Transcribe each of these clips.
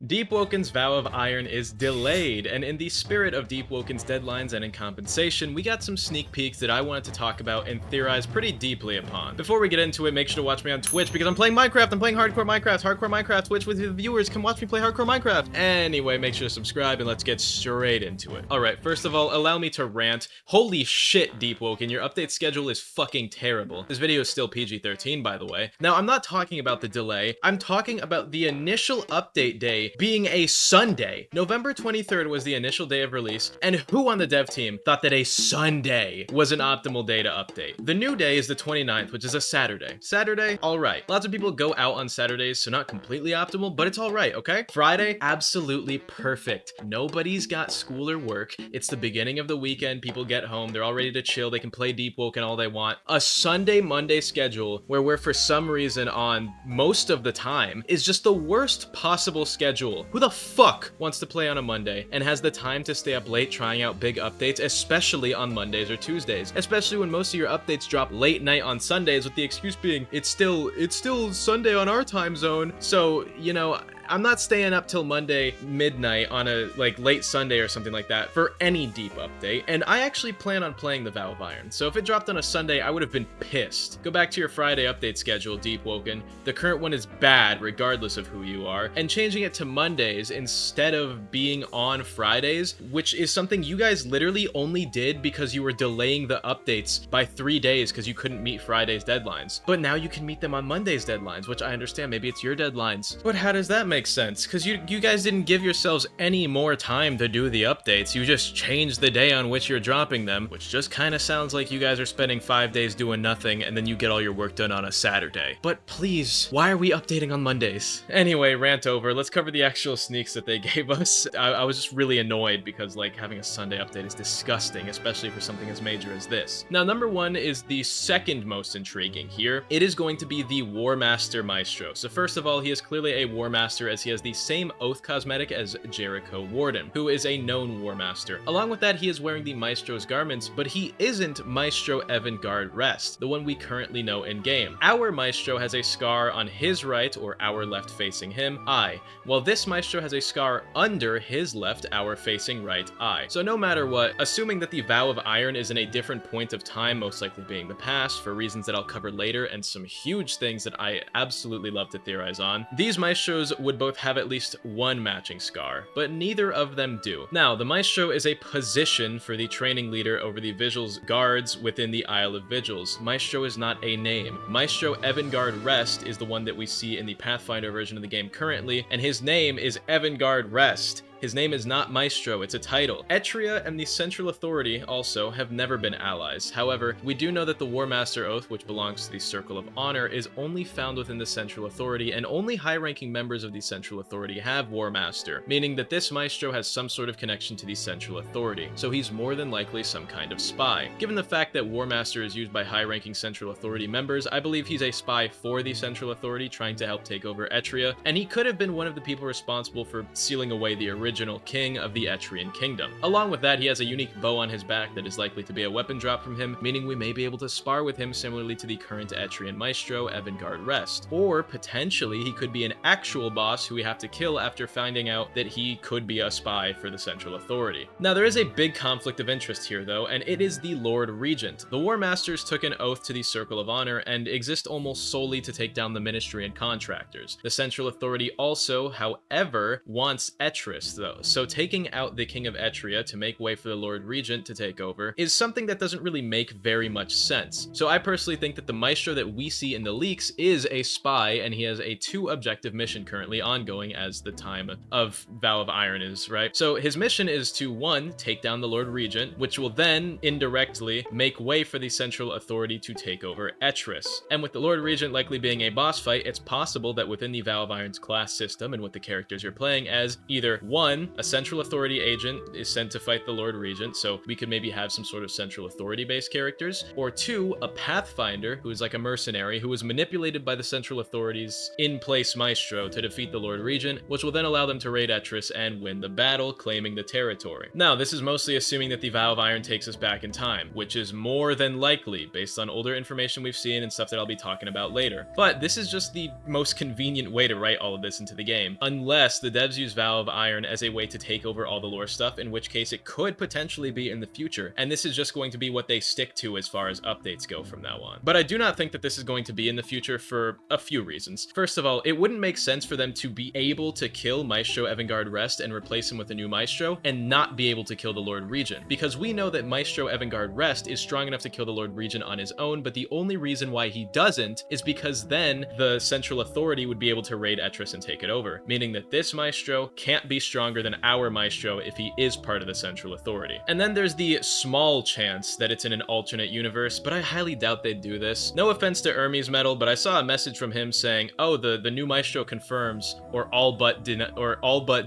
Deepwoken's Vow of Iron is delayed, and in the spirit of Deepwoken's deadlines and in compensation, we got some sneak peeks that I wanted to talk about and theorize pretty deeply upon. Before we get into it, make sure to watch me on Twitch because I'm playing Minecraft. I'm playing hardcore Minecraft. Twitch with the viewers. Come watch me play hardcore Minecraft. Anyway, make sure to subscribe and let's get straight into it. Alright, first of all, allow me to rant. Holy shit, Deepwoken, your update schedule is fucking terrible. This video is still PG-13, by the way. Now, I'm not talking about the delay. I'm talking about the initial update day being a Sunday. November 23rd was the initial day of release, and who on the dev team thought that a Sunday was an optimal day to update? The new day is the 29th, which is a Saturday. Saturday, alright. Lots of people go out on Saturdays, so not completely optimal, but it's alright, okay? Friday, absolutely perfect. Nobody's got school or work. It's the beginning of the weekend, people get home, they're all ready to chill, they can play Deepwoken all they want. A Sunday, Monday schedule where we're for some reason on most of the time is just the worst possible schedule. Who the fuck wants to play on a Monday and has the time to stay up late trying out big updates, especially on Mondays or Tuesdays, especially when most of your updates drop late night on Sundays with the excuse being it's still Sunday on our time zone. So, you know, I'm not staying up till Monday midnight on a late Sunday or something like that for any deep update, and I actually plan on playing the Vow of Iron, so if it dropped on a Sunday, I would have been pissed. Go back to your Friday update schedule, Deepwoken. The current one is bad regardless of who you are, and changing it to Mondays instead of being on Fridays, which is something you guys literally only did because you were delaying the updates by 3 days because you couldn't meet Friday's deadlines. But now you can meet them on Monday's deadlines, which I understand, maybe it's your deadlines. But how does that make sense? Because you guys didn't give yourselves any more time to do the updates. You just changed the day on which you're dropping them, which just kind of sounds like you guys are spending 5 days doing nothing and then you get all your work done on a Saturday. But please, why are we updating on Mondays? Anyway, rant over. Let's cover the actual sneaks that they gave us. I was just really annoyed because having a Sunday update is disgusting, especially for something as major as this. Now, number one is the second most intriguing here. It is going to be the Warmaster Maestro. So first of all, he is clearly a Warmaster as he has the same oath cosmetic as Jericho Warden, who is a known Warmaster. Along with that, he is wearing the Maestro's garments, but he isn't Maestro Evangard Rest, the one we currently know in-game. Our Maestro has a scar on his right, or our left facing him, eye, while this Maestro has a scar under his left, our facing right eye. So no matter what, assuming that the Vow of Iron is in a different point of time, most likely being the past, for reasons that I'll cover later, and some huge things that I absolutely love to theorize on, these Maestros would both have at least one matching scar, but neither of them do. Now, the Maestro is a position for the training leader over the Vigils guards within the Isle of Vigils. Maestro is not a name. Maestro Evangard Rest is the one that we see in the Pathfinder version of the game currently, and his name is Evangard Rest. His name is not Maestro, it's a title. Etria and the Central Authority also have never been allies. However, we do know that the Warmaster Oath, which belongs to the Circle of Honor, is only found within the Central Authority, and only high-ranking members of the Central Authority have Warmaster, meaning that this Maestro has some sort of connection to the Central Authority, so he's more than likely some kind of spy. Given the fact that Warmaster is used by high-ranking Central Authority members, I believe he's a spy for the Central Authority trying to help take over Etria, and he could have been one of the people responsible for sealing away the original king of the Etrian kingdom. Along with that, he has a unique bow on his back that is likely to be a weapon drop from him, meaning we may be able to spar with him similarly to the current Etrian Maestro, Evangard Rest. Or, potentially, he could be an actual boss who we have to kill after finding out that he could be a spy for the Central Authority. Now, there is a big conflict of interest here, though, and it is the Lord Regent. The War Masters took an oath to the Circle of Honor and exist almost solely to take down the Ministry and contractors. The Central Authority also, however, wants Etris, though, so taking out the King of Etria to make way for the Lord Regent to take over is something that doesn't really make very much sense. So I personally think that the Maestro that we see in the leaks is a spy, and he has a 2-objective mission currently ongoing as the time of Vow of Iron is, right? So his mission is to, 1, take down the Lord Regent, which will then indirectly make way for the Central Authority to take over Etris. And with the Lord Regent likely being a boss fight, it's possible that within the Vow of Iron's class system and with the characters you're playing as, either 1, one, a Central Authority agent is sent to fight the Lord Regent, so we could maybe have some sort of Central Authority-based characters, or two, a Pathfinder, who is like a mercenary, who was manipulated by the Central Authorities in-place Maestro to defeat the Lord Regent, which will then allow them to raid Etris and win the battle, claiming the territory. Now, this is mostly assuming that the Vow of Iron takes us back in time, which is more than likely, based on older information we've seen and stuff that I'll be talking about later. But this is just the most convenient way to write all of this into the game, unless the devs use Vow of Iron as a way to take over all the lore stuff, in which case it could potentially be in the future, and this is just going to be what they stick to as far as updates go from now on. But I do not think that this is going to be in the future for a few reasons. First of all, it wouldn't make sense for them to be able to kill Maestro Evangard Rest and replace him with a new Maestro, and not be able to kill the Lord Regent, because we know that Maestro Evangard Rest is strong enough to kill the Lord Regent on his own, but the only reason why he doesn't is because then the Central Authority would be able to raid Etris and take it over, meaning that this Maestro can't be stronger than our Maestro if he is part of the Central Authority. And then there's the small chance that it's in an alternate universe, but I highly doubt they'd do this. No offense to Hermes Metal, but I saw a message from him saying, oh, the new Maestro confirms or all but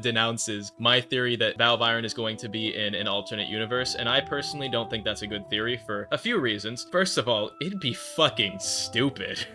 denounces my theory that Vow of Iron is going to be in an alternate universe, and I personally don't think that's a good theory for a few reasons. First of all, it'd be fucking stupid.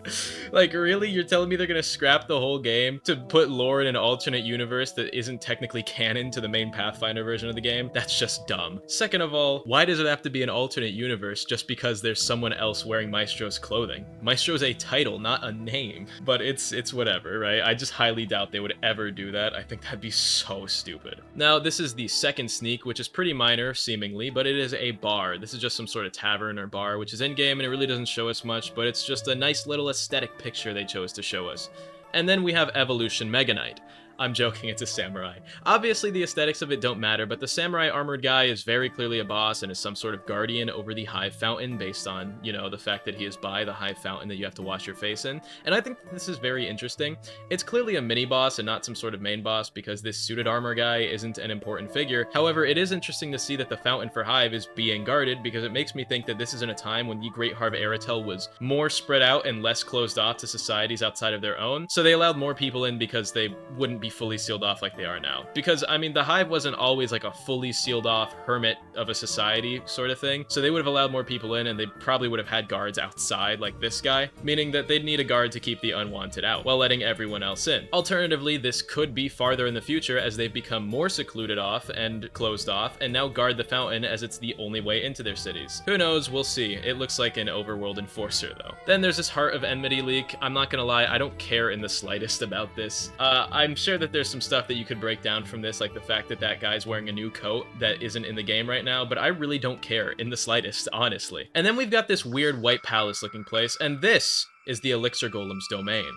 Like, really? You're telling me they're gonna scrap the whole game to put lore in an alternate universe that isn't technically canon to the main Pathfinder version of the game? That's just dumb. Second of all, why does it have to be an alternate universe just because there's someone else wearing Maestro's clothing? Maestro's a title, not a name. But it's whatever, right? I just highly doubt they would ever do that. I think that'd be so stupid. Now, this is the second sneak, which is pretty minor, seemingly, but it is a bar. This is just some sort of tavern or bar, which is in-game, and it really doesn't show us much, but it's just a nice little aesthetic picture they chose to show us. And then we have Evolution Mega Knight. I'm joking, it's a samurai. Obviously, the aesthetics of it don't matter, but the samurai armored guy is very clearly a boss and is some sort of guardian over the Hive Fountain based on, you know, the fact that he is by the Hive Fountain that you have to wash your face in. And I think this is very interesting. It's clearly a mini-boss and not some sort of main boss because this suited armor guy isn't an important figure. However, it is interesting to see that the Fountain for Hive is being guarded because it makes me think that this is in a time when the Great Harv Aratel was more spread out and less closed off to societies outside of their own. So they allowed more people in because they wouldn't be fully sealed off like they are now. Because, I mean, the Hive wasn't always like a fully sealed off hermit of a society sort of thing, so they would have allowed more people in and they probably would have had guards outside like this guy, meaning that they'd need a guard to keep the unwanted out, while letting everyone else in. Alternatively, this could be farther in the future as they've become more secluded off and closed off, and now guard the fountain as it's the only way into their cities. Who knows, we'll see. It looks like an overworld enforcer though. Then there's this Heart of Enmity leak. I'm not gonna lie, I don't care in the slightest about this. I'm sure that there's some stuff that you could break down from this, like the fact that that guy's wearing a new coat that isn't in the game right now, but I really don't care in the slightest, honestly. And then we've got this weird white palace looking place, and this is the Elixir Golem's domain.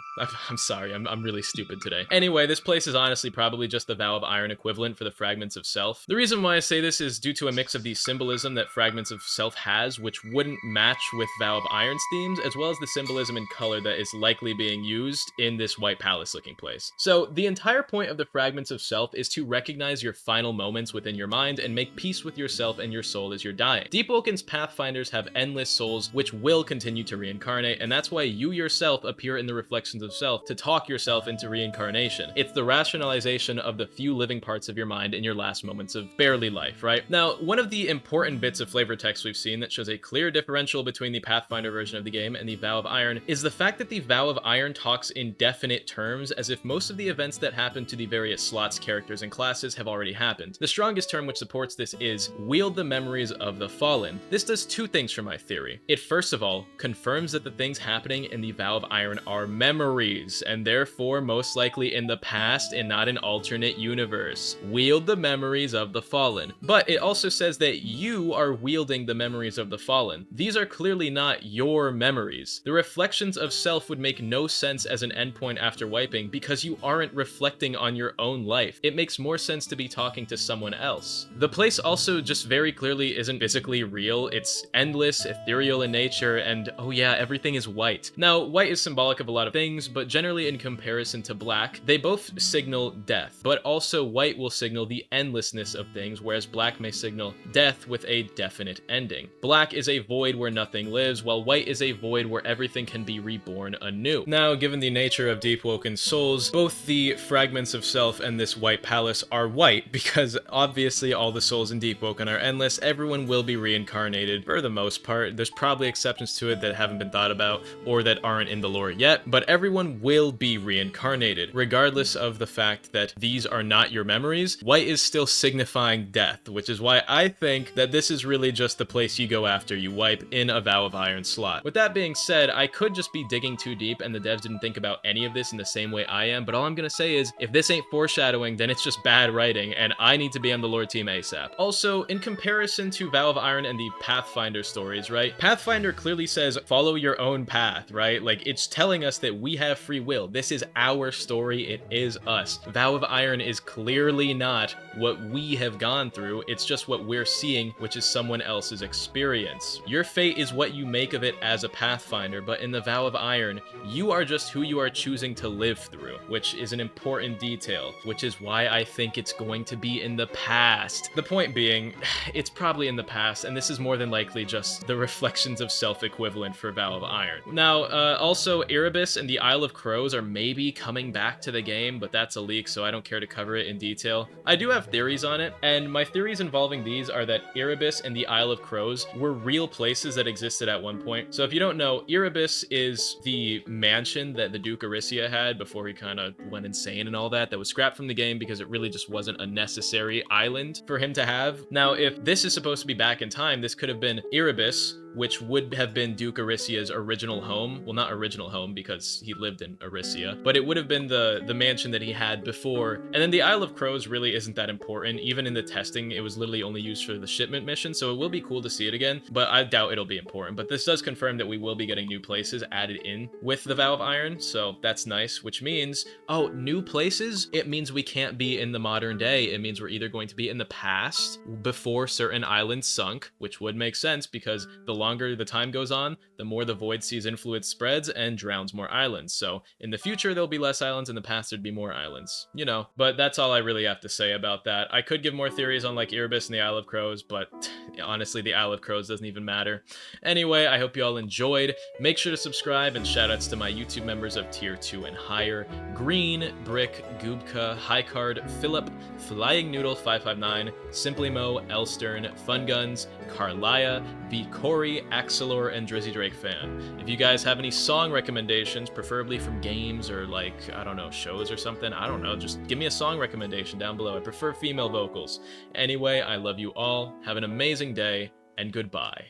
I'm sorry, I'm really stupid today. Anyway, this place is honestly probably just the Vow of Iron equivalent for the Fragments of Self. The reason why I say this is due to a mix of the symbolism that Fragments of Self has, which wouldn't match with Vow of Iron's themes, as well as the symbolism and color that is likely being used in this White Palace looking place. So the entire point of the Fragments of Self is to recognize your final moments within your mind and make peace with yourself and your soul as you're dying. Deepwokens Pathfinders have endless souls which will continue to reincarnate, and that's why you yourself appear in the reflections of self to talk yourself into reincarnation. It's the rationalization of the few living parts of your mind in your last moments of barely life, right? Now, one of the important bits of flavor text we've seen that shows a clear differential between the Pathfinder version of the game and the Vow of Iron is the fact that the Vow of Iron talks in definite terms as if most of the events that happen to the various slots, characters, and classes have already happened. The strongest term which supports this is wield the memories of the fallen. This does two things for my theory. It first of all confirms that the things happening in the Vow of Iron are memories, and therefore most likely in the past and not an alternate universe. Wield the memories of the fallen. But it also says that you are wielding the memories of the fallen. These are clearly not your memories. The reflections of self would make no sense as an endpoint after wiping because you aren't reflecting on your own life. It makes more sense to be talking to someone else. The place also just very clearly isn't physically real. It's endless, ethereal in nature, and oh yeah, everything is white. Now, white is symbolic of a lot of things, but generally in comparison to black, they both signal death, but also white will signal the endlessness of things, whereas black may signal death with a definite ending. Black is a void where nothing lives, while white is a void where everything can be reborn anew. Now, given the nature of Deepwoken's souls, both the fragments of self and this white palace are white, because obviously all the souls in Deepwoken are endless. Everyone will be reincarnated for the most part. There's probably exceptions to it that haven't been thought about or that aren't in the lore yet, but everyone will be reincarnated, regardless of the fact that these are not your memories. White is still signifying death, which is why I think that this is really just the place you go after you wipe in a Vow of Iron slot. With that being said, I could just be digging too deep and the devs didn't think about any of this in the same way I am, but all I'm gonna say is, if this ain't foreshadowing, then it's just bad writing, and I need to be on the lore team ASAP. Also, in comparison to Vow of Iron and the Pathfinder stories, right? Pathfinder clearly says, follow your own path, right? Like, it's telling us that we have free will. This is our story, it is us. Vow of Iron is clearly not what we have gone through, it's just what we're seeing, which is someone else's experience. Your fate is what you make of it as a Pathfinder, but in the Vow of Iron, you are just who you are choosing to live through, which is an important detail, which is why I think it's going to be in the past. The point being, it's probably in the past, and this is more than likely just the reflections of self-equivalent for Vow of Iron. Now, also, Erebus and the Isle of Crows are maybe coming back to the game, but that's a leak, so I don't care to cover it in detail. I do have theories on it, and my theories involving these are that Erebus and the Isle of Crows were real places that existed at one point. So if you don't know, Erebus is the mansion that the Duke Arisia had before he kind of went insane and all that was scrapped from the game because it really just wasn't a necessary island for him to have. Now, if this is supposed to be back in time, this could have been Erebus, which would have been Duke Arisia's original home. Well, not original home because he lived in Arisia, but it would have been the mansion that he had before. And then the Isle of Crows really isn't that important. Even in the testing, it was literally only used for the shipment mission, so it will be cool to see it again, but I doubt it'll be important. But this does confirm that we will be getting new places added in with the Vow of Iron, so that's nice, which means, oh, new places? It means we can't be in the modern day. It means we're either going to be in the past before certain islands sunk, which would make sense because the longer the time goes on, the more the Void Sea's influence spreads and drowns more islands. So in the future, there'll be less islands, in the past, there'd be more islands. You know, but that's all I really have to say about that. I could give more theories on like Erebus and the Isle of Crows, but honestly, the Isle of Crows doesn't even matter. Anyway, I hope you all enjoyed. Make sure to subscribe, and shoutouts to my YouTube members of tier 2 and higher: Green, Brick, Goobka, Highcard, Philip, Flying Noodle 559, Simply Mo, Elstern, Fun Guns, Carlia, Beat Corey, Axelor, and Drizzy Drake Fan. If you guys have any song recommendations, preferably from games or like, I don't know, shows or something, I don't know, just give me a song recommendation down below. I prefer female vocals. Anyway, I love you all. Have an amazing day, and goodbye.